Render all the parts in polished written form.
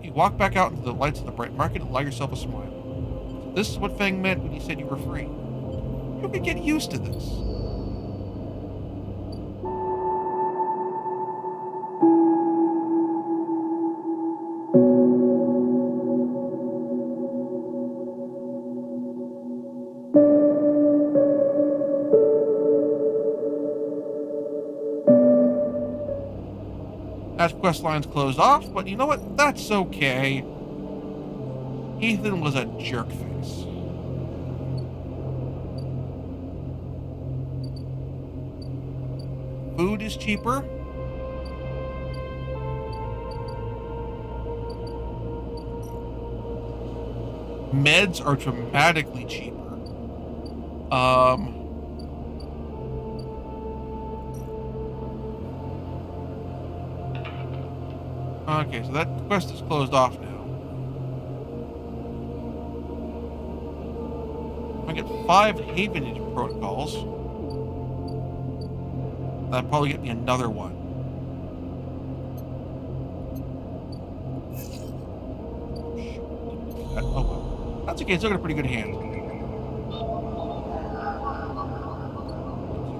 You walk back out into the lights of the bright market and allow yourself a smile. So this is what Fang meant when he said you were free. You could get used to this. As quest lines closed off, but you know what? That's okay. Ethan was a jerkface. Food is cheaper. Meds are dramatically cheaper. Okay, so that quest is closed off now. I get 5 Havenage protocols. That'll probably get me another one. Oh well. That's okay, still got a pretty good hand.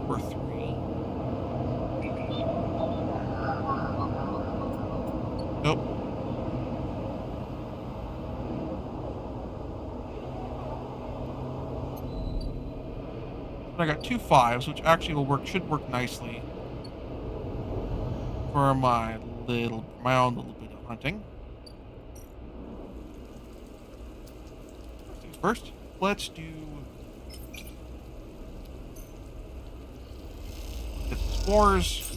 We're 3. Nope. I got 2 5s, which actually should work nicely for my own little bit of hunting. First, let's do get some spores.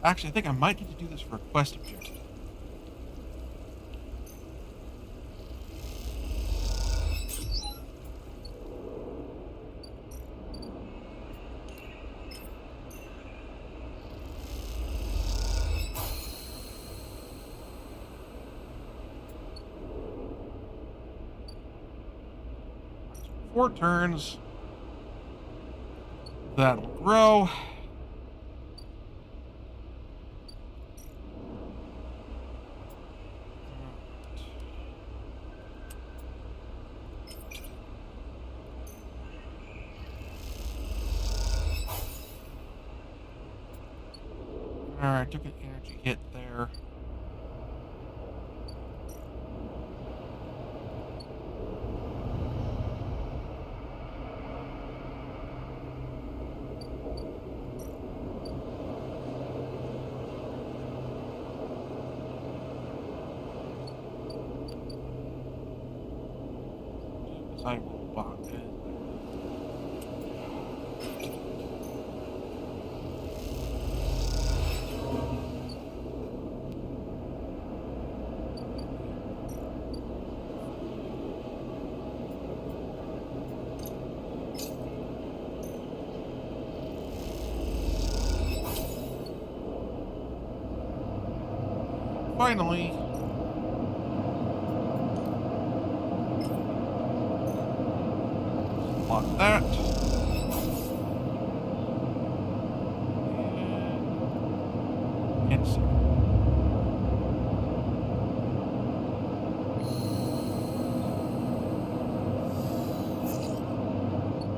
Actually, I think I might need to do this for a quest objective. So 4 turns. That'll grow. Alright, took an energy hit there. I will walk in. Finally, lock that. And insert.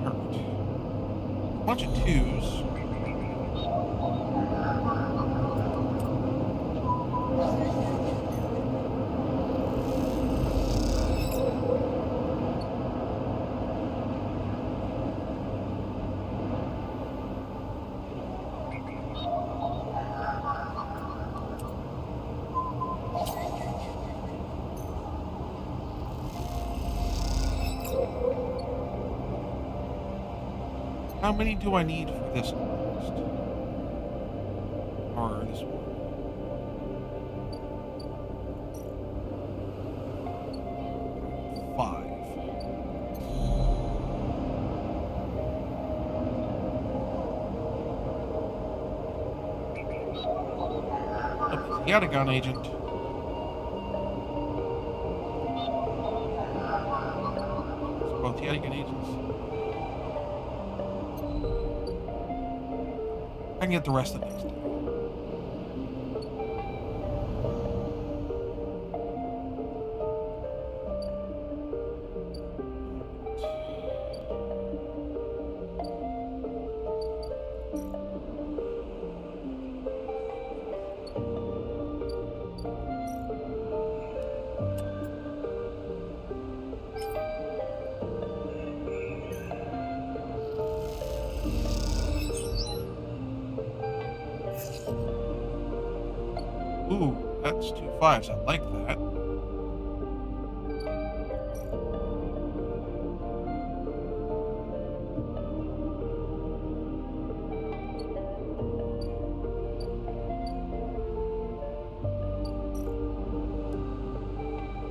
Perfect. A bunch of 2s. How many do I need for this quest? Or this one? He had a gun agent. Both he had a gun agents. I can get the rest of the next day. Ooh, that's 2 5s. I like that.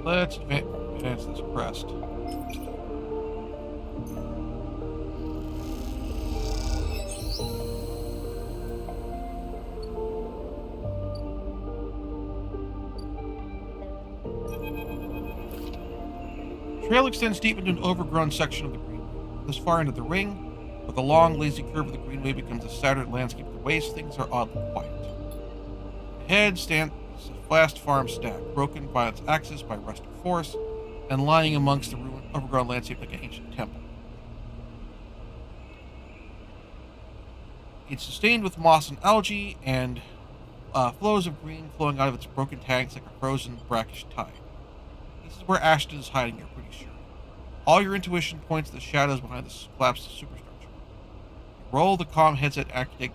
Let's advance this crest. The trail extends deep into an overgrown section of the greenway. This far into the ring, where the long, lazy curve of the greenway becomes a scattered landscape of waste, things are oddly quiet. Ahead stands a vast farm stack, broken by its axis by rusted force, and lying amongst the ruined, overgrown landscape like an ancient temple. It's sustained with moss and algae, and flows of green flowing out of its broken tanks like a frozen, brackish tide. This is where Ashton is hiding, you're pretty sure. All your intuition points to the shadows behind the collapsed superstructure. You roll the comm headset Ankhita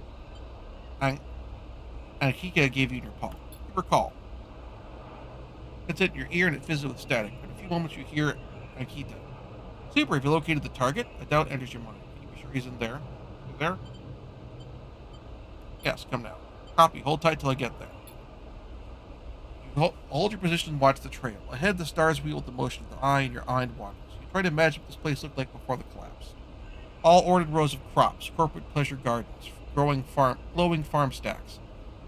gave you in your palm. You recall. It's at your ear and it fizzes with static. In a few moments you hear Ankhita. Super, have you located the target? A doubt enters your mind. Can you be sure he's in there? You there? Yes, come now. Copy. Hold tight till I get there. You hold your position and watch the trail. Ahead, the stars wheel with the motion of the eye, and your mind wanders. You try to imagine what this place looked like before the collapse. All ordered rows of crops, corporate pleasure gardens, glowing farm stacks.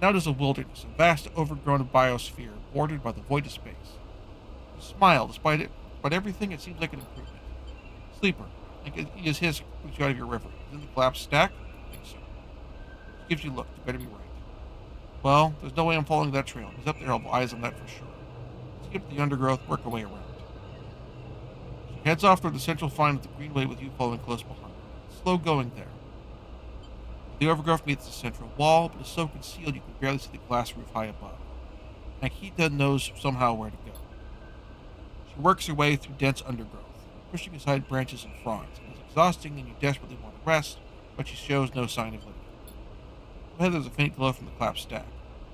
Now there's a wilderness, a vast overgrown biosphere bordered by the void of space. You smile, despite everything, it seems like an improvement. Sleeper, I think it is his puts you out of your river. Is in the collapsed stack? I think so. She gives you a look. You better be right. Well, there's no way I'm following that trail. He's up there, I'll have eyes on that for sure. Skip the undergrowth, work our way around. She heads off toward the central find of the greenway with you following close behind. Slow going there. The overgrowth meets the central wall, but is so concealed you can barely see the glass roof high above. Ankhita knows somehow where to go. She works her way through dense undergrowth, pushing aside branches and fronds. It is exhausting and you desperately want to rest, but she shows no sign of living. Ahead there's a faint glow from the collapsed stack.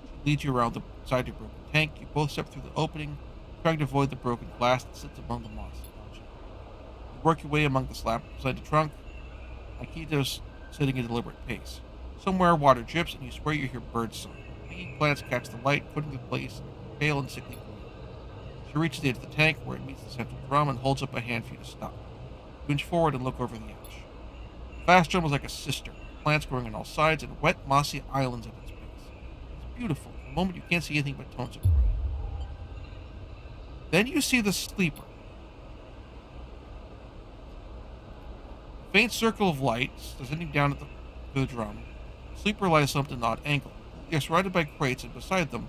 She leads you around the side of your broken tank. You both step through the opening, trying to avoid the broken glass that sits among the moss and algae. You work your way among the slab beside the trunk. Ankhita's sitting at a deliberate pace. Somewhere water drips and you swear you hear birds song. Hanging plants catch the light, putting the place pale and sickly green. She reaches the edge of the tank where it meets the central drum and holds up a hand for you to stop. You inch forward and look over the edge. The vast drum is like a cistern, plants growing on all sides and wet, mossy islands at its base. It's beautiful. For a moment you can't see anything but tones of green. Then you see the sleeper. A faint circle of light descending down to the drum. The sleeper lies slumped at an odd angle. They are surrounded by crates, and beside them,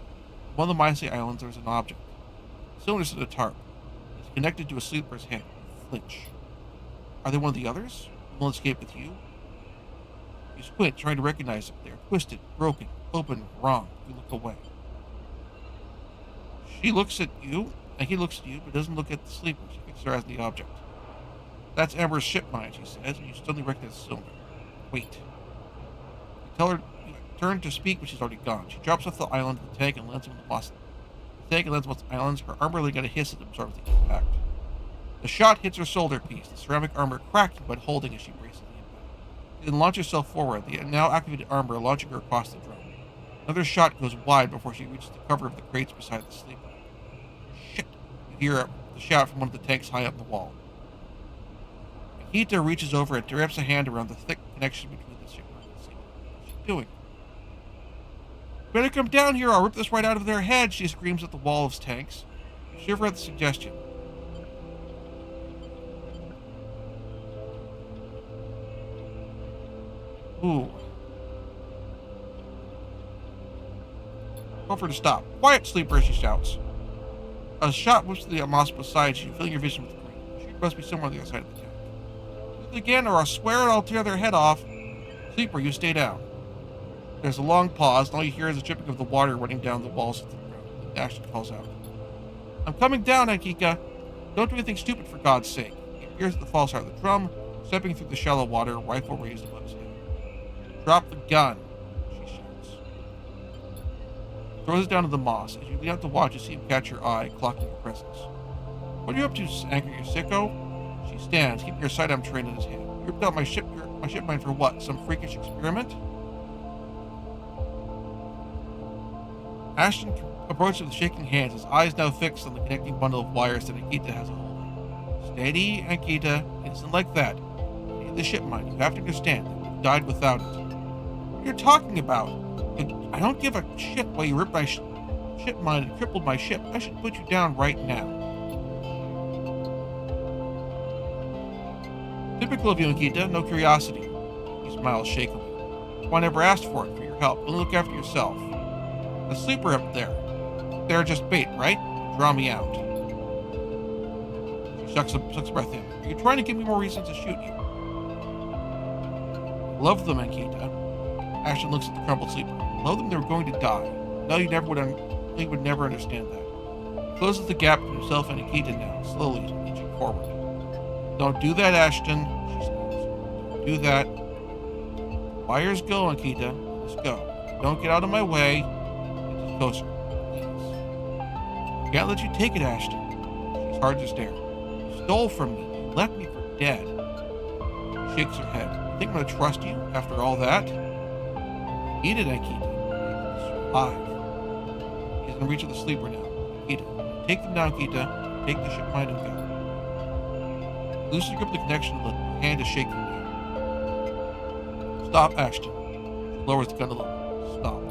on one of the mossy islands, there is an object. Similar to the tarp. It's connected to a sleeper's hand. You flinch. Are they one of the others? Will escape with you? You squint, trying to recognize them. They are twisted, broken, open, wrong. You look away. She looks at you, and he looks at you, but doesn't look at the sleeper. She fixes her eyes on the object. That's Amber's shipmind, she says, and you suddenly recognize the cylinder. Wait. You tell her, you turn to speak, but she's already gone. She drops off the island of the tank and lands on the moss. The tank lands on the islands, her armor really got a hiss that absorbs the impact. The shot hits her shoulder piece, the ceramic armor cracking but holding as she braces the impact. She then launches herself forward, the now activated armor launching her across the drum. Another shot goes wide before she reaches the cover of the crates beside the sleeper. Shit! You hear the shout from one of the tanks high up the wall. Ankhita reaches over and wraps a hand around the thick connection between the shipmind and the sleeper. What's she doing? Better come down here, I'll rip this right out of their head, she screams at the wall of tanks. You shiver at the suggestion. Ooh. Tell her to stop. Quiet, sleeper, she shouts. A shot whips to the moss beside you, filling your vision with green. She must be somewhere on the other side of the tank. Do it again, or I swear I'll tear their head off. Sleeper, you stay down. There's a long pause, and all you hear is the dripping of the water running down the walls of the ground. Ashton calls out. I'm coming down, Ankhita. Don't do anything stupid, for God's sake. He appears at the false heart of the drum, stepping through the shallow water, rifle raised above his head. Drop the gun, she shouts. Throws it down to the moss. As you lean out to watch, you see him catch your eye, clocking your presence. What are you up to, Anchor, you sicko? She stands, keeping her sidearm trained in his hand. You ripped out my shipmind for what? Some freakish experiment? Ashton approaches with shaking hands, his eyes now fixed on the connecting bundle of wires that Ankhita has a hold of. Steady, Ankhita. It isn't like that. You need the shipmind. You have to understand that we've died without it. What are you talking about? I don't give a shit why you ripped my shipmind and crippled my ship. I should put you down right now. Typical of you, Ankhita. No curiosity. He smiles shakily. I never asked for it, for your help. Only look after yourself. The sleeper up there. They're just bait, right? Draw me out. She sucks breath in. Are you trying to give me more reasons to shoot you? Love them, Ankhita. Ashton looks at the crumpled sleeper. Love them, they were going to die. No, you would never understand that. He closes the gap between himself and Ankhita now, slowly inching forward. Don't do that, Ashton, she snaps. Don't do that. Wires go, Ankhita. Let's go. Don't get out of my way. Closer, please. Can't let you take it, Ashton. She's hard to stare. You stole from me. You left me for dead. She shakes her head. You think I'm going to trust you after all that? Eat it, Ankhita. Survive. He's in reach of the sleeper now. Ankhita. Take them down, Ankhita. Take the shipmind and go. Loosely grip the connection a little. Her hand is shaking now. Stop, Ashton. She lowers the gun a little. Stop.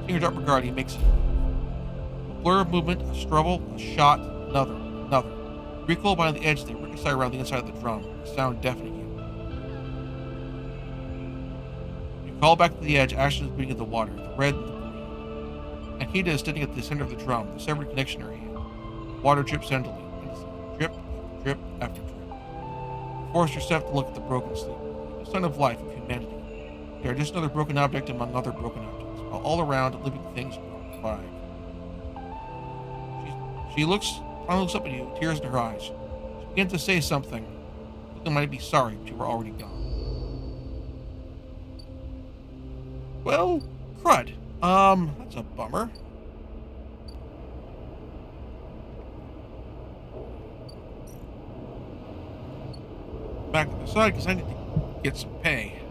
Seeing her drop her guard, he makes it. A blur of movement, a struggle, a shot, another. Recoil behind the edge, they ricochet around the inside of the drum, the sound deafening you. You call back to the edge, Ashton is bleeding in the water, the red and the green. Ankhita is standing at the center of the drum, the severed connection in her hand. The water drips endlessly, drip after drip after drip. You force yourself to look at the broken sleeper, the sign of life, of humanity. They are just another broken object among other broken objects. While all around, living things survive. She finally looks up at you, tears in her eyes. She begins to say something. Looking might be sorry, but you were already gone. Well, crud. That's a bummer. Back to the side, because I need to get some pay.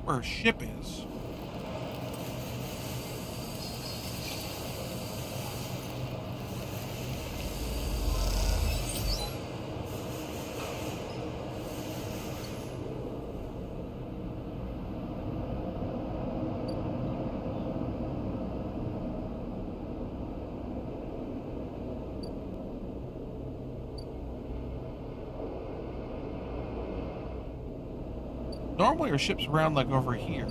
Where her ship is. Normally our ship's around like over here.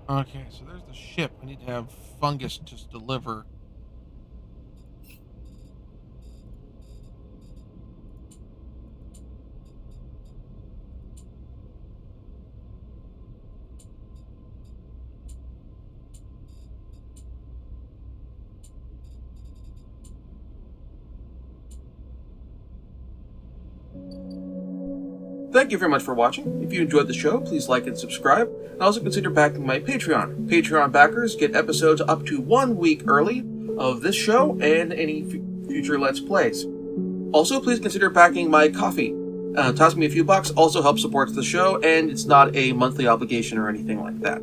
Okay, so there's the ship. I need to have fungus just deliver. Thank you very much for watching. If you enjoyed the show, please like and subscribe, and also consider backing my Patreon. Patreon backers get episodes up to 1 week early of this show and any future Let's Plays. Also, please consider backing my Ko-fi. Toss me a few bucks, also helps support the show, and it's not a monthly obligation or anything like that.